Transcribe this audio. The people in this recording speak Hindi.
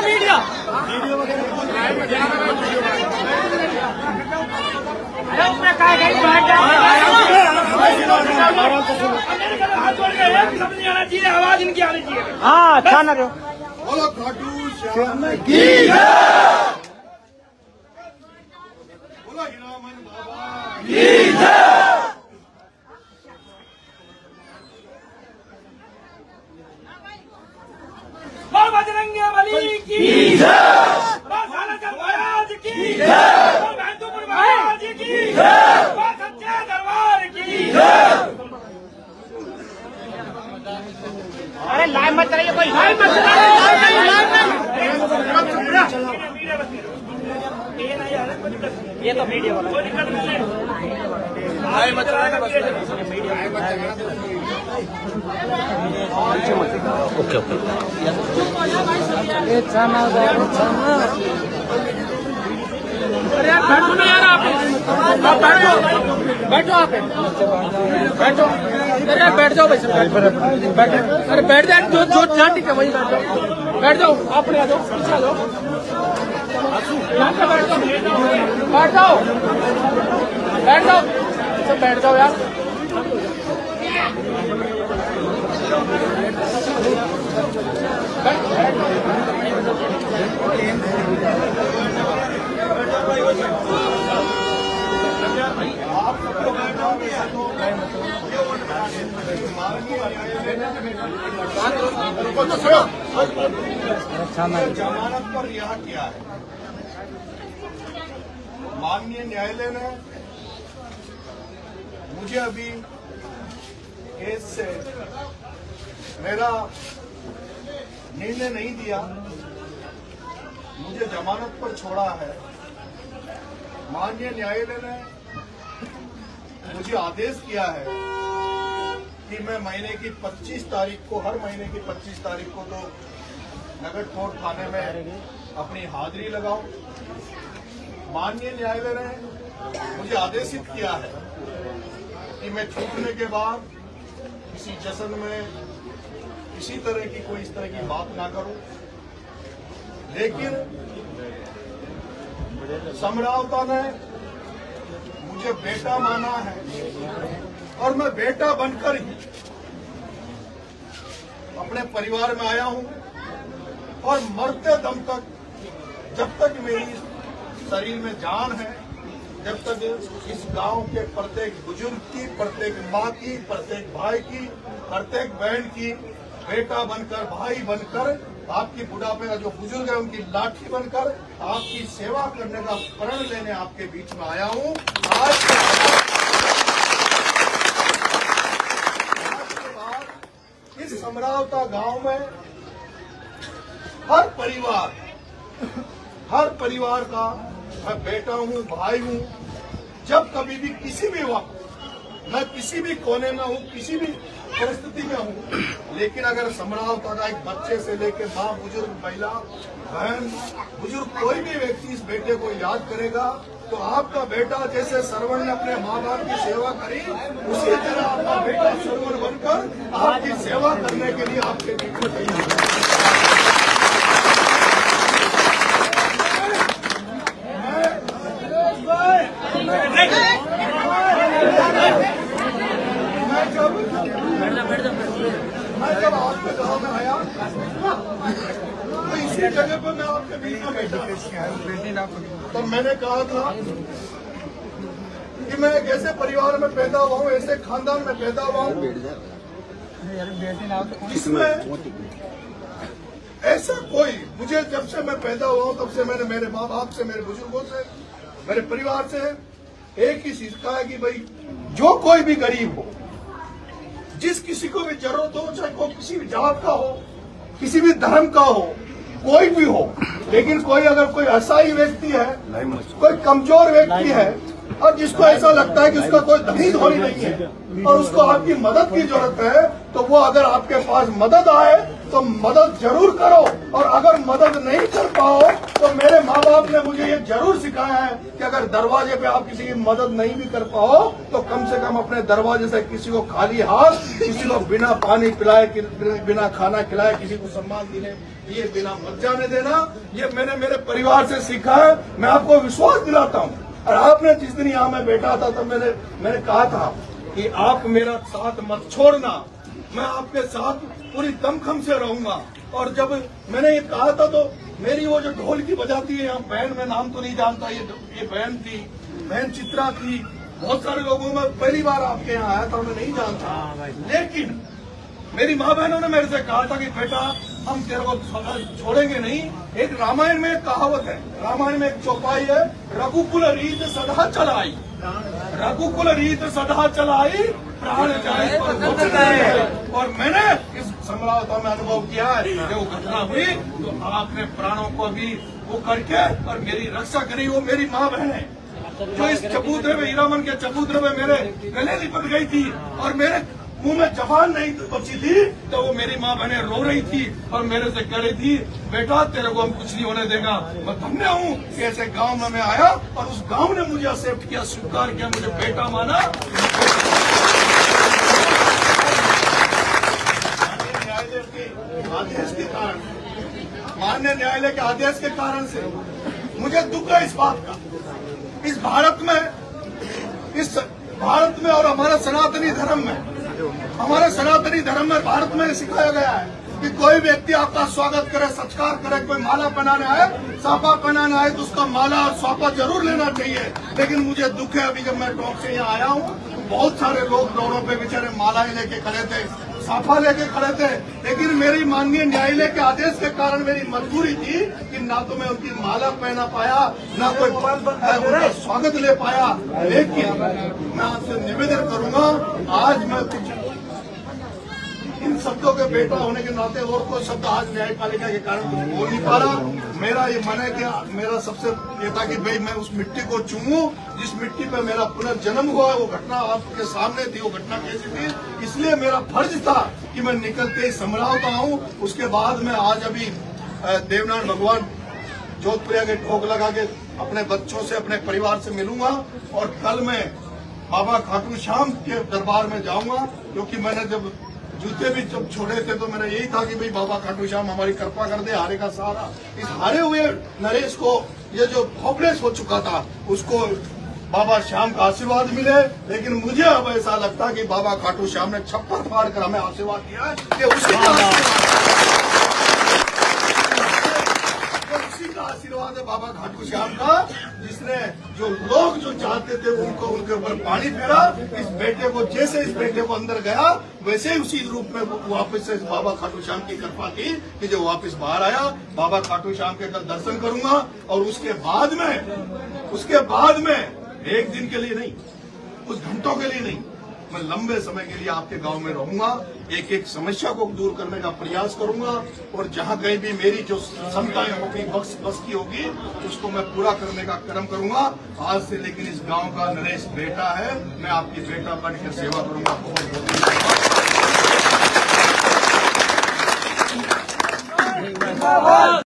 मीडिया आवाज इनकी आनी चाहिए। हाँ अच्छा ना बोलो खाटू श्याम की जय, बोलो हीरामन बाबा की जय। बोल बजरंगी बली की जय, बोल सालासर महाराज की जय, बोल महतूपुर महाराज की जय, बोल सच्चे दरबार की जय। अरे लाइव मत कराइए, कोई लाइव मत ये तो मीडिया वाला लाइव मत कराना बस ओके ओके अरे यार बैठो ना यार, आप बैठो बैठो, आप बैठो, अरे बैठ जाओ भाई साहब, बैठो, अरे बैठ जाओ, जो जो जहाँ ठीक है वही बैठ जाओ, आप आ जाओ, पीछे आ जाओ, यहाँ पे बैठ जाओ, बैठ जाओ, सब बैठ जाओ यार। जमानत पर रिहा किया है। माननीय न्यायालय ने मुझे अभी केस से मेरा निर्णय नहीं दिया, मुझे जमानत पर छोड़ा है। माननीय न्यायालय ने मुझे आदेश किया है कि मैं महीने की 25 तारीख को, हर महीने की 25 तारीख को तो नगर कोर्ट थाने में अपनी हाजिरी लगाऊं। माननीय न्यायालय ने मुझे आदेशित किया है कि मैं छूटने के बाद किसी जश्न में किसी तरह की कोई इस तरह की बात ना करूं, लेकिन समरावता ने मुझे बेटा माना है और मैं बेटा बनकर ही अपने परिवार में आया हूं और मरते दम तक, जब तक मेरी शरीर में जान है, जब तक इस गांव के प्रत्येक बुजुर्ग की, प्रत्येक माँ की, प्रत्येक भाई की, प्रत्येक बहन की बेटा बनकर, भाई बनकर, आपकी बुढ़ापे का जो बुजुर्ग है उनकी लाठी बनकर आपकी सेवा करने का प्रण लेने आपके बीच में आया हूं। आज के बाद इस समरावता गांव में हर परिवार का मैं बेटा हूं, भाई हूं। जब कभी भी किसी भी वक्त मैं किसी भी कोने में हूं, किसी भी परिस्थिति में हूं, लेकिन अगर समरावता का एक बच्चे से लेकर माँ, बुजुर्ग, महिला, बहन, बुजुर्ग, कोई भी व्यक्ति इस बेटे को याद करेगा तो आपका बेटा जैसे सरवण ने अपने माँ बाप की सेवा करी, उसी तरह आपका बेटा सरवण बनकर आपकी सेवा करने के लिए आपके बीच में तैयार है। मैं जब आपके गांव में आया तो इसी जगह पर मैं आपके बीच में बैठा, तो मैंने कहा था कि मैं एक ऐसे परिवार में पैदा हुआ हूँ, ऐसे खानदान में पैदा हुआ हूँ जिसमें ऐसा कोई, मुझे जब से मैं पैदा हुआ हूँ तब से मैंने मेरे माँ बाप से, मेरे बुजुर्गों से, मेरे परिवार से एक ही सीखा है कि भाई जो कोई भी गरीब हो, जिस किसी को भी जरूरत हो, चाहे कोई किसी भी जात का हो, किसी भी धर्म का हो, कोई भी हो, लेकिन कोई अगर कोई असहाय व्यक्ति है, कोई कमजोर व्यक्ति है और जिसको ऐसा लगता है कि उसका कोई धनी धोनी नहीं है और उसको आपकी मदद की जरूरत है, तो वो अगर आपके पास मदद आए तो मदद जरूर करो, और अगर मदद नहीं कर पाओ तो मेरे माँ बाप ने मुझे ये जरूर सिखाया है कि अगर दरवाजे पे आप किसी की मदद नहीं भी कर पाओ तो कम से कम अपने दरवाजे से किसी को खाली हाथ, किसी को बिना पानी पिलाए, बिना खाना खिलाए, किसी को सम्मान देने ये बिना मत जाने देना। ये मैंने मेरे परिवार से सीखा है। मैं आपको विश्वास दिलाता हूँ। और आपने जिस दिन यहाँ मैं बैठा था तब मैंने कहा था कि आप मेरा साथ मत छोड़ना, मैं आपके साथ पूरी दमखम से रहूंगा। और जब मैंने ये कहा था तो मेरी वो जो ढोल की बजाती है यहाँ बहन, मैं नाम तो नहीं जानता, ये बहन थी, बहन चित्रा थी, बहुत सारे लोगों में पहली बार आपके यहाँ आया था, मैं नहीं जानता। लेकिन मेरी माँ बहनों ने मेरे से कहा था कि बेटा हम तेरे को छोड़ेंगे नहीं। एक रामायण में एक कहावत है, रामायण में एक चौपाई है, रघुकुल रीत सदा चलाई, रघुकुल रीत सदा चलाई, प्राण जाए पर दुख जाए। और मैंने इस समरावता में अनुभव किया है, जब वो घटना हुई तो आपने प्राणों को भी वो करके और मेरी रक्षा करी। वो मेरी माँ बहन है जो इस चबूतरे में, हीरामन के चबूतरे में मेरे गले लिपट गई थी और मेरे मुंह में जबान नहीं बची थी, तो वो मेरी माँ बहनें रो रही थी और मेरे से कह रही थी बेटा तेरे को हम कुछ नहीं होने देगा। मैं धन्य हूँ कि ऐसे गांव में मैं आया और उस गांव ने मुझे एक्सेप्ट किया, स्वीकार किया, मुझे बेटा माना। आदेश के कारण, माननीय न्यायालय के आदेश के कारण से मुझे दुख है इस बात का। इस भारत में और हमारे सनातनी धर्म में भारत में सिखाया गया है कि कोई व्यक्ति आपका स्वागत करे, सत्कार करे, कोई माला पहनाने आए, साफा पहनाने आए तो उसका माला और साफा जरूर लेना चाहिए। लेकिन मुझे दुख है, अभी जब मैं टॉक से यहाँ आया हूँ तो बहुत सारे लोग रोडों पे बेचारे मालाएं लेके खड़े थे, साफा लेके खड़े थे। लेकिन मेरी माननीय न्यायालय के आदेश के कारण मेरी मजबूरी थी कि ना तो मैं उनकी माला पहना पाया, ना कोई उनका स्वागत ले पाया। लेकिन मैं आपसे निवेदन करूंगा, आज मैं कुछ इन शब्दों के बेटा होने के नाते और कोई शब्द आज न्यायपालिका के कारण बोल नहीं पा रहा। मेरा ये मन है कि मेरा सबसे ये था कि भाई मैं उस मिट्टी को चूमूं जिस मिट्टी पे मेरा पुनर्जन्म हुआ। वो घटना आपके सामने थी, वो घटना कैसी थी, इसलिए मेरा फर्ज था कि मैं निकलते ही समझाता हूँ। उसके बाद मैं आज अभी देवनारायण भगवान जोधपुरिया के ठोक लगा के अपने बच्चों से, अपने परिवार से मिलूंगा और कल मैं बाबा खाटू श्याम के दरबार में जाऊंगा। क्योंकि मैंने जब जूते भी जब छोड़े थे तो मेरा यही था कि भाई बाबा खाटू श्याम हमारी कृपा कर दे, हारे का सहारा। इस हारे हुए नरेश को ये जो होपलेस हो चुका था उसको बाबा श्याम का आशीर्वाद मिले। लेकिन मुझे अब ऐसा लगता है कि बाबा खाटू श्याम ने छप्पर फाड़ कर हमें आशीर्वाद दिया है कि उसी का आशीर्वाद है बाबा खाटू श्याम का, जिसने जो लोग जो चाहते थे उनको उनके ऊपर पानी फेरा। इस बेटे को जैसे इस बेटे को अंदर गया वैसे ही उसी रूप में वापस से बाबा खाटू श्याम की कृपा की कि जो वापस बाहर आया। बाबा खाटू श्याम के कल दर्शन करूंगा और उसके बाद में एक दिन के लिए नहीं, कुछ घंटों के लिए नहीं, मैं लंबे समय के लिए आपके गांव में रहूंगा। एक एक समस्या को दूर करने का प्रयास करूंगा और जहां कहीं भी मेरी जो क्षमताएं होगी, बस की होगी, उसको मैं पूरा करने का कर्म करूंगा आज से। लेकिन इस गांव का नरेश बेटा है, मैं आपकी बेटा बन के सेवा करूंगा। बहुत बहुत